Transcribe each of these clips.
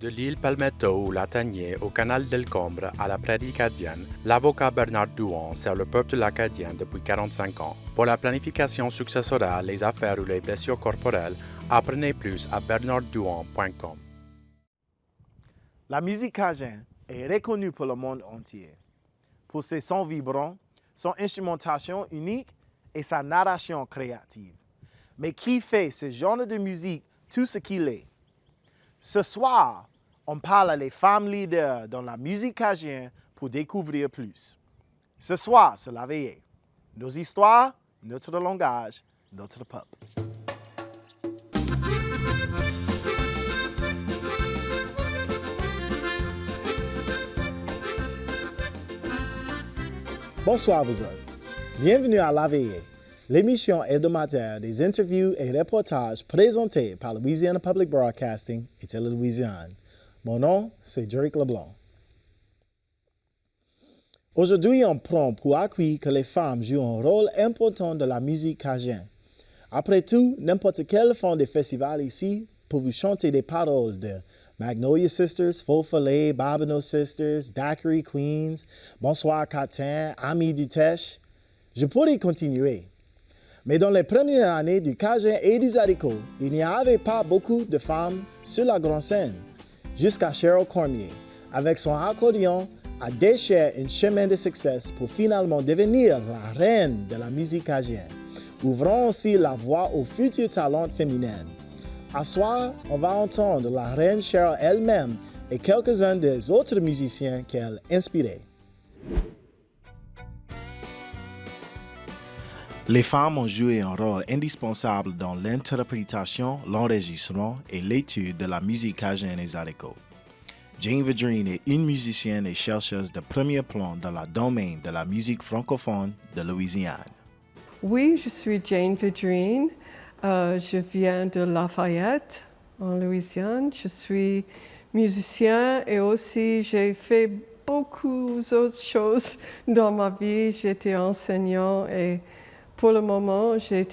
De l'île Palmetto ou Latanier au canal d'Elcombre à la prairie acadienne, l'avocat Bernard Douan sert le peuple acadien depuis 45 ans. Pour la planification successorale, les affaires ou les blessures corporelles, apprenez plus à bernarddouan.com. La musique cajun est reconnue pour le monde entier, pour ses sons vibrants, son instrumentation unique et sa narration créative. Mais qui fait ce genre de musique tout ce qu'il est? Ce soir, on parle les femmes leaders dans la musique cajuenne pour découvrir plus. Ce soir, c'est la veillée. Nos histoires, notre langage, notre peuple. Bonsoir vous autres. Bienvenue à La Veillée, l'émission hebdomadaire des interviews et reportages présentés par Louisiana Public Broadcasting et Télé-Louisiane. Mon nom, c'est Drake Leblanc. Aujourd'hui, on prend pour acquis que les femmes jouent un rôle important dans la musique cajuenne. Après tout, n'importe quelle femme de festival ici peut vous chanter des paroles de Magnolia Sisters, Faux Follet, Babino Sisters, Daiquiri Queens, Bonsoir Catin, Amis du Teche. Je pourrais continuer. Mais dans les premières années du Cajun et du Zydeco, il n'y avait pas beaucoup de femmes sur la grande scène, jusqu'à Cheryl Cormier, avec son accordéon, a déchiré un chemin de succès pour finalement devenir la reine de la musique cajuenne, ouvrant aussi la voie aux futurs talents féminins. À soir, on va entendre la reine Cheryl elle-même et quelques-uns des autres musiciens qu'elle inspirait. Les femmes ont joué un rôle indispensable dans l'interprétation, l'enregistrement et l'étude de la musique cajuenne et zydeco. Jane Vidrine est une musicienne et chercheuse de premier plan dans le domaine de la musique francophone de Louisiane. Oui, je suis Jane Vidrine. Je viens de Lafayette, en Louisiane. Je suis musicien et aussi j'ai fait beaucoup d'autres choses dans ma vie. J'étais enseignant et pour le moment, je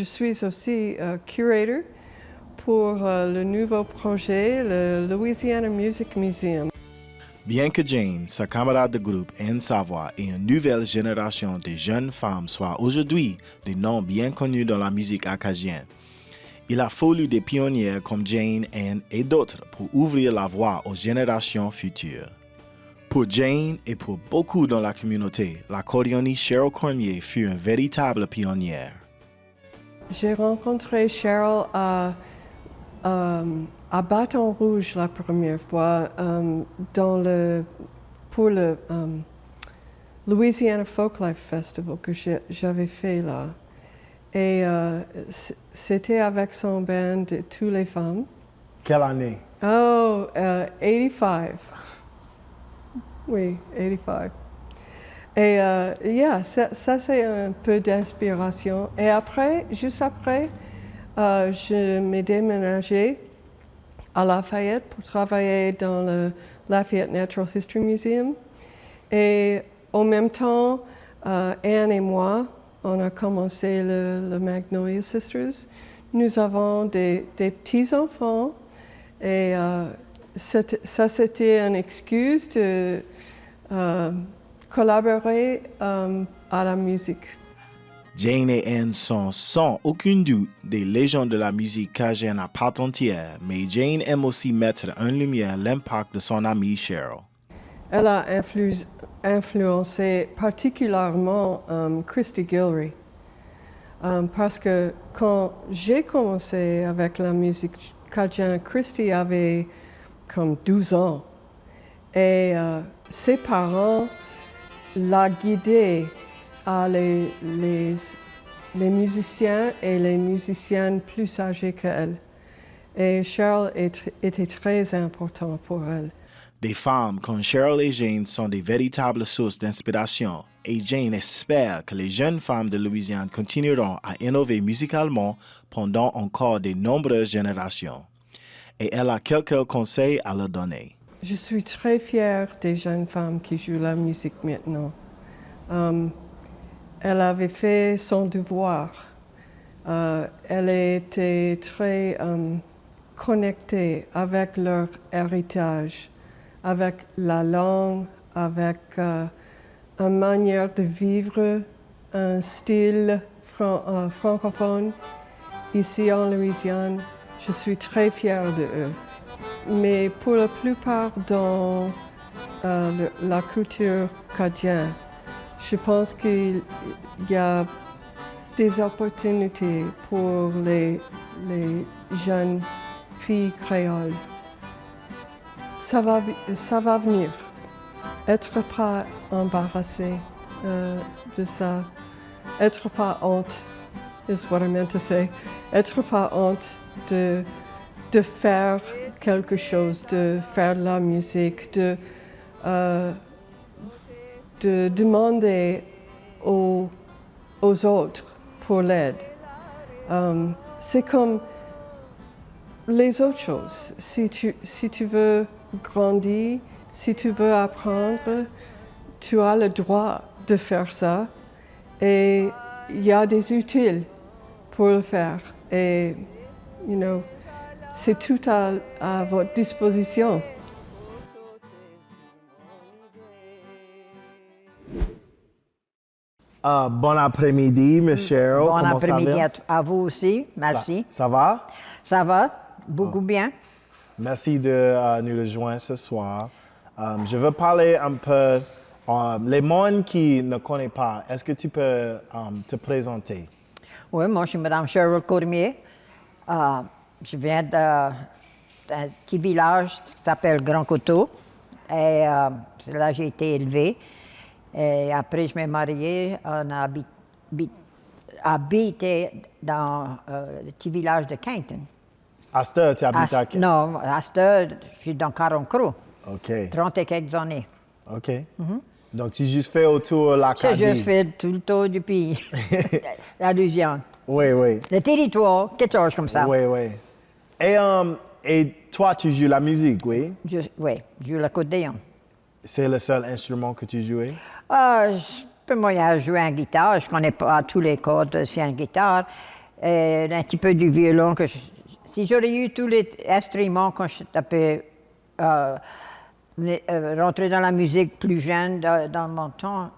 suis aussi curator pour le nouveau projet, le Louisiana Music Museum. Bien que Jane, sa camarade de groupe Anne Savoie et une nouvelle génération de jeunes femmes soient aujourd'hui des noms bien connus dans la musique acadienne, il a fallu des pionnières comme Jane, Anne et d'autres pour ouvrir la voie aux générations futures. Pour Jane et pour beaucoup dans la communauté, l'accordéoniste Cheryl Cormier fut une véritable pionnière. J'ai rencontré Cheryl à Bâton Rouge la première fois pour le Louisiana Folklife Festival que j'avais fait là. Et c'était avec son band de toutes les femmes. Quelle année? 85. Oui, 85. Et ça c'est un peu d'inspiration. Et après, juste après, je m'ai déménagé à Lafayette pour travailler dans le Lafayette Natural History Museum. Et en même temps, Anne et moi, on a commencé le Magnolia Sisters. Nous avons des petits-enfants et c'était une excuse de collaborer à la musique. Jane et Anne sont sans aucun doute des légendes de la musique cajuenne à part entière, mais Jane aime aussi mettre en lumière l'impact de son amie Cheryl. Elle a influencé particulièrement Christy Gilry, parce que quand j'ai commencé avec la musique cajuenne, Christy avait comme 12 ans et ses parents l'a guidée à les musiciens et les musiciennes plus âgés qu'elle. Et Cheryl était très important pour elle. Des femmes comme Cheryl et Jane sont des véritables sources d'inspiration et Jane espère que les jeunes femmes de Louisiane continueront à innover musicalement pendant encore de nombreuses générations. Et elle a quelques conseils à leur donner. Je suis très fière des jeunes femmes qui jouent la musique maintenant. Elle avait fait son devoir. Elle était très connectés avec leur héritage, avec la langue, avec une manière de vivre, un style francophone. Ici en Louisiane, je suis très fière de eux. Mais pour la plupart dans la culture acadienne, je pense qu'il y a des opportunités pour les jeunes filles créoles. Ça va venir. Être pas embarrassé de ça. Être pas honte, is what I meant to say. Être pas honte de faire quelque chose, de faire de la musique, de demander aux autres pour l'aide. C'est comme les autres choses. Si tu veux grandir, si tu veux apprendre, tu as le droit de faire ça. Et il y a des utiles pour le faire. Et, c'est tout à votre disposition. Bon après-midi, Miss Cheryl. Bon Comment après-midi ça va? à vous aussi, merci. Ça va? Ça va, beaucoup bien. Merci de nous rejoindre ce soir. Je veux parler un peu, les gens qui ne connaissent pas, est-ce que tu peux te présenter? Oui, moi je suis Mme Cheryl Cormier. Je viens d'un petit village qui s'appelle Grand Coteau. Et c'est là que j'ai été élevée. Et après, je m'ai mariée. On a habité dans le petit village de Quinton. À cette heure, tu habites à... Non, à cette heure, je suis dans Caron-Croix. OK. 30 et quelques années. OK. Donc, tu juste fait autour de l'Acadie. J'ai juste fait tout le tour du pays. La Louisiane. Oui, oui. Le territoire, quelque chose comme ça. Oui, oui. Et toi, tu joues la musique, oui? Oui, je joue l'accordéon. C'est le seul instrument que tu jouais? Je peux moyen jouer en guitare. Je ne connais pas tous les cordes sur une guitare. Et un petit peu du violon. Si j'aurais eu tous les instruments quand je tapais, rentrer dans la musique plus jeune, dans mon temps,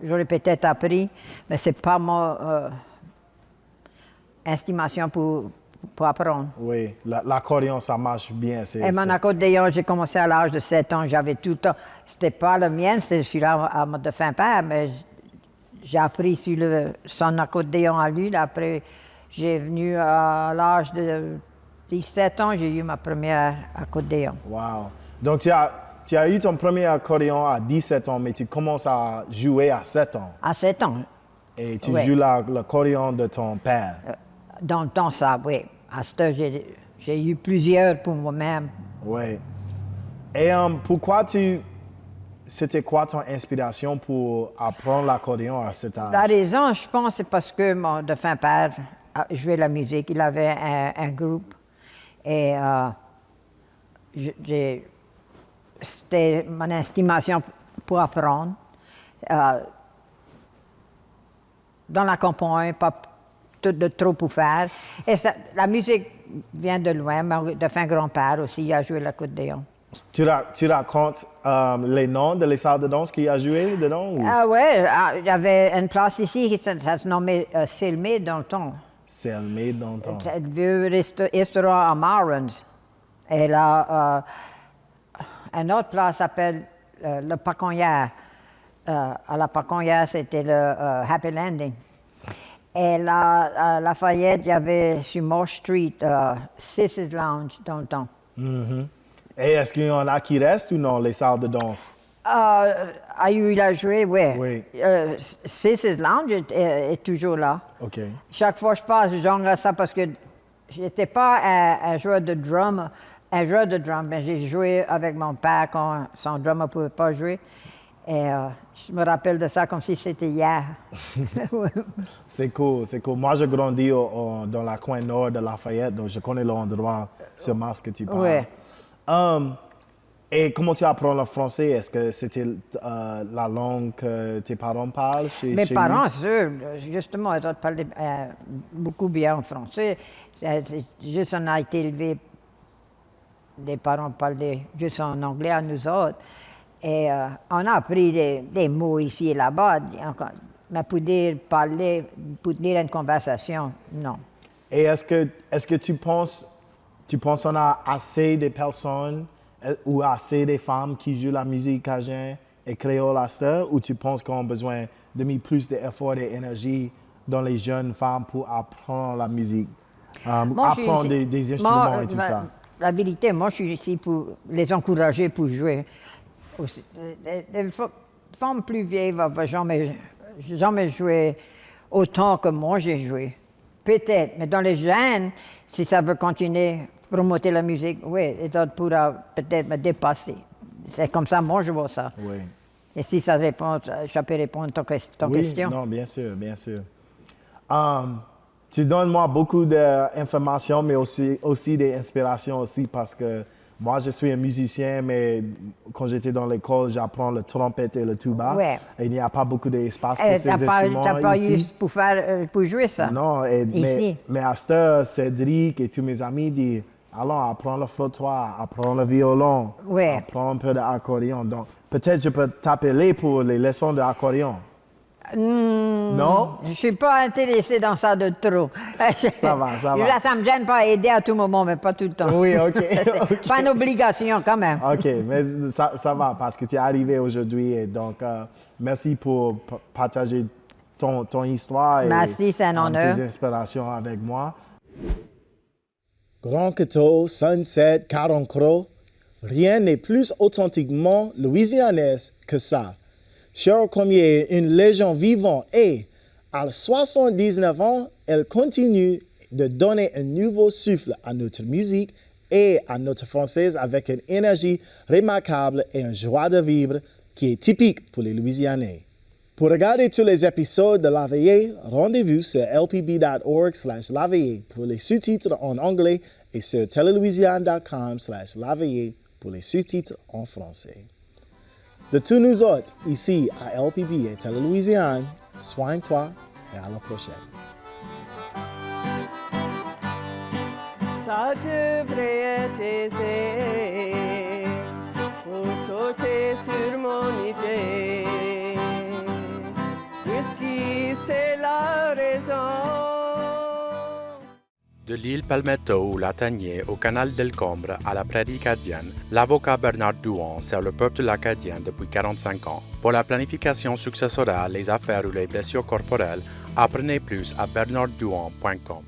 j'aurais peut-être appris, mais ce n'est pas mon estimation pour apprendre. Oui, l'accordéon, ça marche bien. Et mon accordéon, j'ai commencé à l'âge de 7 ans. J'avais tout le temps. C'était pas le mien, c'était celui-là à mon défunt père, mais j'ai appris sur son accordéon à lui. Après, j'ai venu à l'âge de 17 ans, j'ai eu ma première accordéon. Wow. Donc, tu as eu ton premier accordéon à 17 ans, mais tu commences à jouer à 7 ans. À 7 ans. Et tu joues l'accordéon de ton père. Dans le temps, ça, oui. À ce temps, j'ai eu plusieurs pour moi-même. Oui. Et pourquoi c'était quoi ton inspiration pour apprendre l'accordéon à cet âge? La raison, je pense, c'est parce que mon défunt père jouait la musique. Il avait un groupe. Et c'était mon estimation pour apprendre. Dans la campagne, pas de trop pour faire. Et la musique vient de loin. Mon défunt grand-père aussi a joué l'accordéon. Tu racontes les noms de les salles de danse qu'il a joué dedans? Oui, il y avait une place ici qui se nommait Selmé dans le temps. Selmé dans le temps. C'est le vieux restaurant à Marans. Et là, une autre place s'appelle le Paconnière. À la Paconnière, c'était le Happy Landing. Et là, à Lafayette, il y avait sur Moore Street, Sis's Lounge dans le temps. Et est-ce qu'il y en a qui restent ou non, les salles de danse? Il a joué, oui. Oui. Sis's Lounge est toujours là. OK. Chaque fois que je passe, je jongle à ça parce que je n'étais pas un joueur de drum, mais j'ai joué avec mon père quand son drum ne pouvait pas jouer. Et je me rappelle de ça comme si c'était hier. C'est cool, c'est cool. Moi, je grandis dans la coin nord de Lafayette, donc je connais l'endroit sûrement ce que tu parles. Oui. Et comment tu apprends le français? Est-ce que c'était la langue que tes parents parlent chez Mes parents, eux? justement, ils parlaient beaucoup bien en français. Juste, on a été élevés des parents parlaient juste en anglais à nous autres. Et on a appris des mots ici et là-bas, mais pour dire parler, pour dire une conversation, non. Et est-ce que tu penses qu'on a assez de personnes ou assez de femmes qui jouent la musique cajun et créole à ça, ou tu penses qu'on a besoin de mettre plus d'efforts et d'énergie dans les jeunes femmes pour apprendre la musique, apprendre des instruments et tout ça? La vérité, moi, je suis ici pour les encourager pour jouer. Les femmes plus vieilles ne vont jamais jouer autant que moi j'ai joué. Peut-être, mais dans les jeunes, si ça veut continuer, promoter la musique, oui, les autres pourront peut-être me dépasser. C'est comme ça, moi, je vois ça. Oui. Et si ça répond, je peux répondre à ton question. Non, bien sûr, bien sûr. Tu donnes moi beaucoup d'informations, mais aussi des inspirations aussi, parce que moi, je suis un musicien, mais quand j'étais dans l'école, j'apprends le trompette et le tuba. Ouais. Et il n'y a pas beaucoup d'espace pour ces instruments t'as pas eu ici. pour jouer ça? Non, ici. mais à cette heure, Cédric et tous mes amis disent, allons, apprends le flottoir, apprends le violon, apprends un peu d'accordéon. Donc, peut-être je peux t'appeler pour les leçons d'accordéon. Non? Je ne suis pas intéressée dans ça de trop. Ça va. Ça ne me gêne pas aider à tout moment, mais pas tout le temps. Oui, OK. Pas une obligation quand même. OK, mais ça va parce que tu es arrivé aujourd'hui. Et donc, merci pour partager ton histoire et merci, c'est un honneur. Tes inspirations avec moi. Grand Coteau, Sunset, Caron-Croix, rien n'est plus authentiquement louisianais que ça. Cheryl Cormier est une légende vivante et, à 79 ans, elle continue de donner un nouveau souffle à notre musique et à notre française avec une énergie remarquable et une joie de vivre qui est typique pour les Louisianais. Pour regarder tous les épisodes de La Veillée, rendez-vous sur lpb.org/laveillée pour les sous-titres en anglais et sur telelouisiane.com/laveillée pour les sous-titres en français. De tous nous autres, ici à LPB et Télé-Louisiane, soigne-toi et à la prochaine. Ça devrait être aisé pour sauter sur mon idée, puisque c'est la raison. De l'île Palmetto ou Latanier au canal d'Elcombre à la prairie acadienne, l'avocat Bernard Douan sert le peuple acadien depuis 45 ans. Pour la planification successorale, les affaires ou les blessures corporelles, apprenez plus à bernarddouan.com.